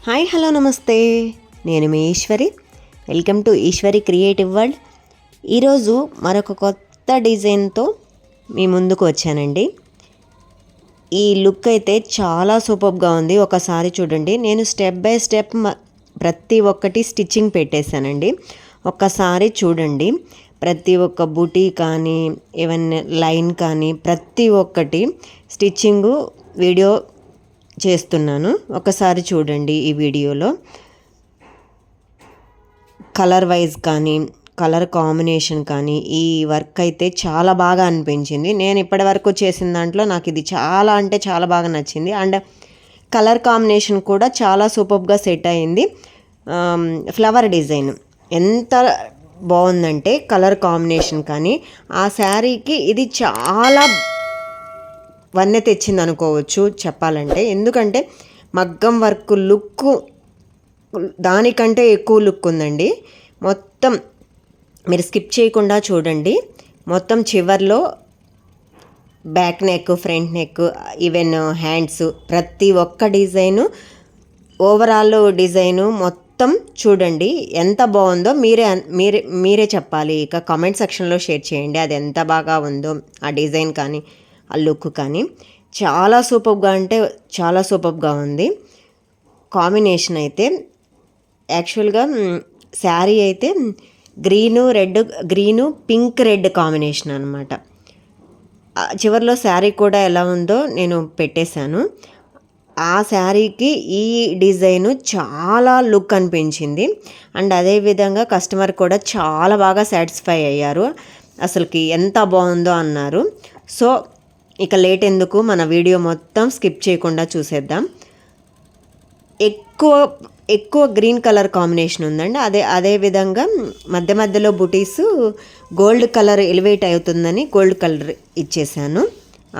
Hi hello నమస్తే, నేను మీ Eshwari. Welcome to Eshwari creative world. ఈరోజు మరొక కొత్త డిజైన్తో మీ ముందుకు వచ్చానండి. ఈ లుక్ అయితే చాలా సూపర్గా ఉంది. ఒకసారి చూడండి, నేను స్టెప్ బై స్టెప్ ప్రతి ఒక్కటి స్టిచ్చింగ్ పెట్టేశానండి. ఒక్కసారి చూడండి, ప్రతి ఒక్క బూటీ కానీ ఏవన్నా లైన్ కానీ ప్రతి ఒక్కటి స్టిచ్చింగు వీడియో చేస్తున్నాను. ఒకసారి చూడండి. ఈ వీడియోలో కలర్ వైజ్ కానీ కలర్ కాంబినేషన్ కానీ ఈ వర్క్ అయితే చాలా బాగా అనిపించింది. నేను ఇప్పటి వరకు చేసిన దాంట్లో నాకు ఇది చాలా అంటే చాలా బాగా నచ్చింది. అండ్ కలర్ కాంబినేషన్ కూడా చాలా సూపర్గా సెట్ అయింది. ఫ్లవర్ డిజైన్ ఎంత బాగుందంటే కలర్ కాంబినేషన్ కానీ ఆ శారీకి ఇది చాలా వన్నె తెచ్చింది అనుకోవచ్చు చెప్పాలంటే. ఎందుకంటే మగ్గం వర్క్ లుక్ దానికంటే ఎక్కువ లుక్ ఉందండి. మొత్తం మీరు స్కిప్ చేయకుండా చూడండి. మొత్తం చివర్లో back neck, front neck, even hands ప్రతి ఒక్క డిజైను, ఓవరాల్ డిజైను మొత్తం చూడండి ఎంత బాగుందో మీరే చెప్పాలి. ఇక కామెంట్ సెక్షన్లో షేర్ చేయండి అది ఎంత బాగా ఉందో. ఆ డిజైన్ కానీ ఆ లుక్ కానీ చాలా సూపర్గా అంటే చాలా సూపర్గా ఉంది. కాంబినేషన్ అయితే యాక్చువల్గా శారీ అయితే గ్రీను పింక్ రెడ్ కాంబినేషన్ అనమాట. చివరిలో శారీ కూడా ఎలా ఉందో నేను పెట్టేశాను. ఆ శారీకి ఈ డిజైను చాలా లుక్ అనిపించింది. అండ్ అదేవిధంగా కస్టమర్ కూడా చాలా బాగా సాటిస్ఫై అయ్యారు. అసలుకి ఎంత బాగుందో అన్నారు. సో ఇక లేట్ ఎందుకు, మన వీడియో మొత్తం స్కిప్ చేయకుండా చూసేద్దాం. ఎక్కువ గ్రీన్ కలర్ కాంబినేషన్ ఉందండి. అదే విధంగా మధ్య మధ్యలో బుటీస్ గోల్డ్ కలర్ ఎలివేట్ అవుతుందని గోల్డ్ కలర్ ఇచ్చేసాను.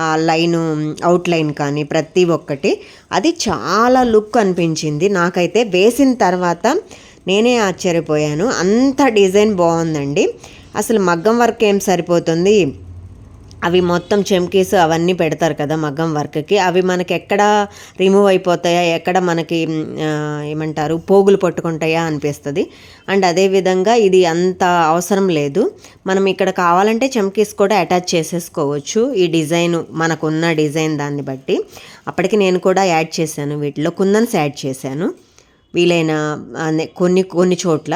ఆ లైను అవుట్లైన్ కానీ ప్రతి ఒక్కటి అది చాలా లుక్ అనిపించింది. నాకైతే వేసిన తర్వాత నేనే ఆశ్చర్యపోయాను. అంత డిజైన్ బాగుందండి. అసలు మగ్గం వర్క్ ఏం సరిపోతుంది, అవి మొత్తం చెమ్కీస్ అవన్నీ పెడతారు కదా మగ్గం వర్క్కి, అవి మనకి ఎక్కడ రిమూవ్ అయిపోతాయా, ఎక్కడ మనకి ఏమంటారు పోగులు పట్టుకుంటాయా అనిపిస్తుంది. అండ్ అదేవిధంగా ఇది అంత అవసరం లేదు. మనం ఇక్కడ కావాలంటే చెమ్కీస్ కూడా అటాచ్ చేసేసుకోవచ్చు. ఈ డిజైన్ మనకున్న డిజైన్ దాన్ని బట్టి. అప్పటికి నేను కూడా యాడ్ చేశాను, వీటిలో కుందన్స్ యాడ్ చేశాను వీలైన కొన్ని చోట్ల.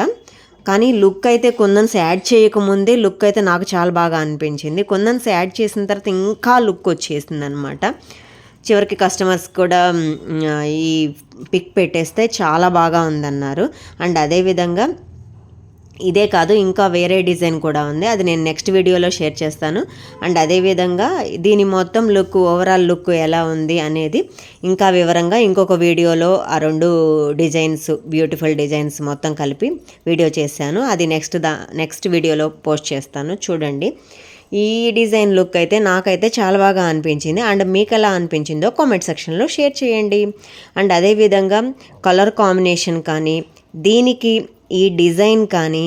కానీ లుక్ అయితే కుందన్స్ యాడ్ చేయకముందే లుక్ అయితే నాకు చాలా బాగా అనిపించింది. కుందన్స్ యాడ్ చేసిన తర్వాత ఇంకా లుక్ వచ్చేసింది అనమాట. చివరికి కస్టమర్స్ కూడా ఈ పిక్ పెట్టేస్తే చాలా బాగా ఉందన్నారు. అండ్ అదేవిధంగా ఇదే కాదు, ఇంకా వేరే డిజైన్ కూడా ఉంది. అది నేను నెక్స్ట్ వీడియోలో షేర్ చేస్తాను. అండ్ అదేవిధంగా దీని మొత్తం లుక్, ఓవరాల్ లుక్ ఎలా ఉంది అనేది ఇంకా వివరంగా ఇంకొక వీడియోలో ఆ రెండు డిజైన్స్, బ్యూటిఫుల్ డిజైన్స్ మొత్తం కలిపి వీడియో చేశాను. అది నెక్స్ట్ వీడియోలో పోస్ట్ చేస్తాను. చూడండి, ఈ డిజైన్ లుక్ అయితే నాకైతే చాలా బాగా అనిపించింది. అండ్ మీకు ఎలా అనిపించిందో కామెంట్ సెక్షన్లో షేర్ చేయండి. అండ్ అదేవిధంగా కలర్ కాంబినేషన్ కానీ దీనికి ఈ డిజైన్ కానీ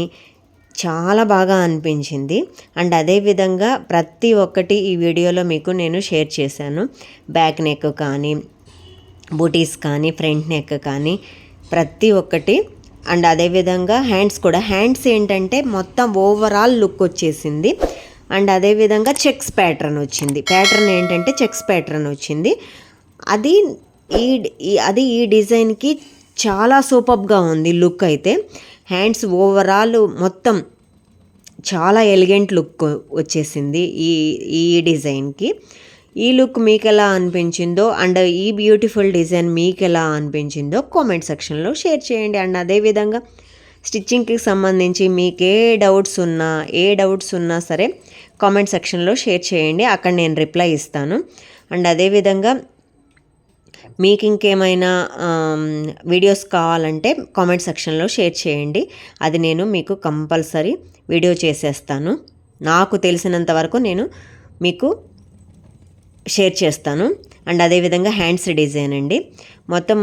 చాలా బాగా అనిపించింది. అండ్ అదేవిధంగా ప్రతి ఒక్కటి ఈ వీడియోలో మీకు నేను షేర్ చేశాను. బ్యాక్ నెక్ కానీ బూటీస్ కానీ ఫ్రంట్ నెక్ కానీ ప్రతి ఒక్కటి. అండ్ అదేవిధంగా హ్యాండ్స్ ఏంటంటే మొత్తం ఓవరాల్ లుక్ వచ్చేసింది. అండ్ అదేవిధంగా చెక్స్ ప్యాటర్న్ వచ్చింది. ప్యాటర్న్ ఏంటంటే చెక్స్ ప్యాటర్న్ వచ్చింది. అది ఈ డిజైన్కి చాలా సూపర్గా ఉంది లుక్ అయితే. హ్యాండ్స్ ఓవరాల్ మొత్తం చాలా ఎలిగెంట్ లుక్ వచ్చేసింది ఈ డిజైన్కి. ఈ లుక్ మీకు ఎలా అనిపించిందో అండ్ ఈ బ్యూటిఫుల్ డిజైన్ మీకు ఎలా అనిపించిందో కామెంట్ సెక్షన్లో షేర్ చేయండి. అండ్ అదేవిధంగా స్టిచ్చింగ్కి సంబంధించి మీకు ఏ డౌట్స్ ఉన్నా సరే కామెంట్ సెక్షన్లో షేర్ చేయండి. అక్కడ నేను రిప్లై ఇస్తాను. అండ్ అదేవిధంగా మీకు ఇంకేమైనా వీడియోస్ కావాలంటే కామెంట్ సెక్షన్లో షేర్ చేయండి. అది నేను మీకు కంపల్సరీ వీడియో చేసేస్తాను. నాకు తెలిసినంత వరకు నేను మీకు షేర్ చేస్తాను. అండ్ అదేవిధంగా హ్యాండ్స్ డిజైన్ అండి, మొత్తం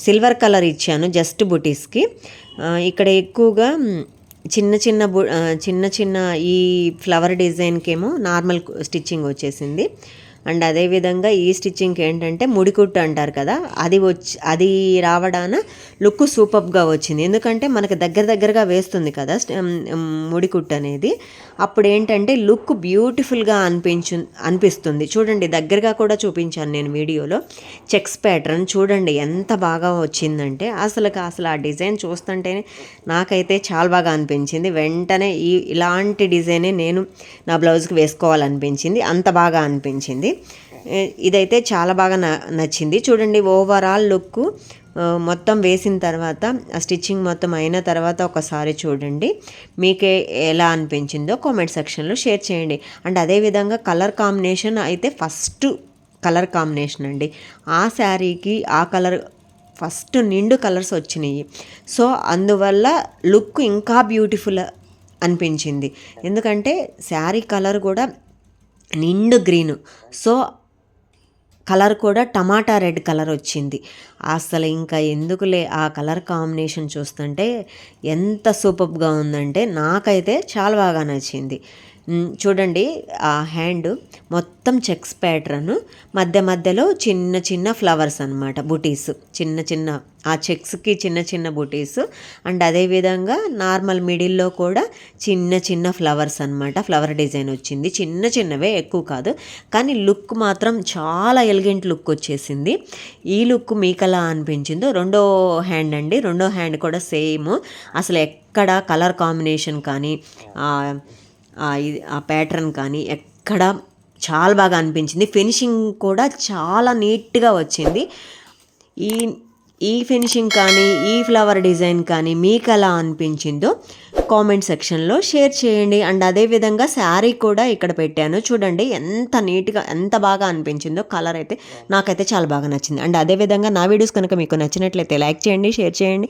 సిల్వర్ కలర్ ఇచ్చాను జస్ట్ బుటీస్కి. ఇక్కడ ఎక్కువగా చిన్న చిన్న ఈ ఫ్లవర్ డిజైన్కి ఏమో నార్మల్ స్టిచ్చింగ్ వచ్చేసింది. అండ్ అదేవిధంగా ఈ స్టిచ్చింగ్కి ఏంటంటే ముడికుట్టు అంటారు కదా, అది రావడాన లుక్ సూపర్గా వచ్చింది. ఎందుకంటే మనకు దగ్గరగా వేస్తుంది కదా ముడికుట్టు అనేది, అప్పుడు ఏంటంటే లుక్ బ్యూటిఫుల్గా అనిపిస్తుంది. చూడండి, దగ్గరగా కూడా చూపించాను నేను వీడియోలో. చెక్స్ ప్యాటర్న్ చూడండి ఎంత బాగా వచ్చిందంటే అసలు ఆ డిజైన్ చూస్తుంటేనే నాకైతే చాలా బాగా అనిపించింది. వెంటనే ఇలాంటి డిజైనే నేను నా బ్లౌజ్కి వేసుకోవాలనిపించింది, అంత బాగా అనిపించింది. ఇదైతే చాలా బాగా నచ్చింది. చూడండి, ఓవరాల్ లుక్ మొత్తం వేసిన తర్వాత, ఆ స్టిచ్చింగ్ మొత్తం అయిన తర్వాత ఒకసారి చూడండి, మీకే ఎలా అనిపించిందో కామెంట్ సెక్షన్లో షేర్ చేయండి. అండ్ అదేవిధంగా కలర్ కాంబినేషన్ అయితే ఫస్ట్ కలర్ కాంబినేషన్ అండి. ఆ శారీకి ఆ కలర్ ఫస్ట్ నిండు కలర్స్ వచ్చినాయి. సో అందువల్ల లుక్ ఇంకా బ్యూటిఫుల్ అనిపించింది. ఎందుకంటే శారీ కలర్ కూడా నిండు గ్రీను, సో కలర్ కూడా టమాటా రెడ్ కలర్ వచ్చింది. అసలు ఇంకా ఎందుకులే, ఆ కలర్ కాంబినేషన్ చూస్తుంటే ఎంత సూపర్గా ఉందంటే నాకైతే చాలా బాగా నచ్చింది. చూడండి, ఆ హ్యాండ్ మొత్తం చెక్స్ ప్యాటర్న్, మధ్యలో చిన్న ఫ్లవర్స్ అనమాట, బుటీస్, చిన్న ఆ చెక్స్కి చిన్న బుటీస్. అండ్ అదేవిధంగా నార్మల్ మిడిల్లో కూడా చిన్న ఫ్లవర్స్ అనమాట, ఫ్లవర్ డిజైన్ వచ్చింది. చిన్నవే, ఎక్కువ కాదు, కానీ లుక్ మాత్రం చాలా ఎలిగెంట్ లుక్ వచ్చేసింది. ఈ లుక్ మీకు ఎలా అనిపించిందో. రెండో హ్యాండ్ అండి, రెండో హ్యాండ్ కూడా సేమ్. అసలు ఎక్కడ కలర్ కాంబినేషన్ కానీ ఆ ప్యాటర్న్ కానీ ఎక్కడ చాలా బాగా అనిపించింది. ఫినిషింగ్ కూడా చాలా నీట్గా వచ్చింది. ఈ ఫినిషింగ్ కానీ ఈ ఫ్లవర్ డిజైన్ కానీ మీకు ఎలా అనిపించిందో కామెంట్ సెక్షన్లో షేర్ చేయండి. అండ్ అదేవిధంగా శారీ కూడా ఇక్కడ పెట్టాను, చూడండి ఎంత నీట్గా ఎంత బాగా అనిపించిందో. కలర్ అయితే నాకైతే చాలా బాగా నచ్చింది. అండ్ అదేవిధంగా నా వీడియోస్ కనుక మీకు నచ్చినట్లయితే లైక్ చేయండి, షేర్ చేయండి,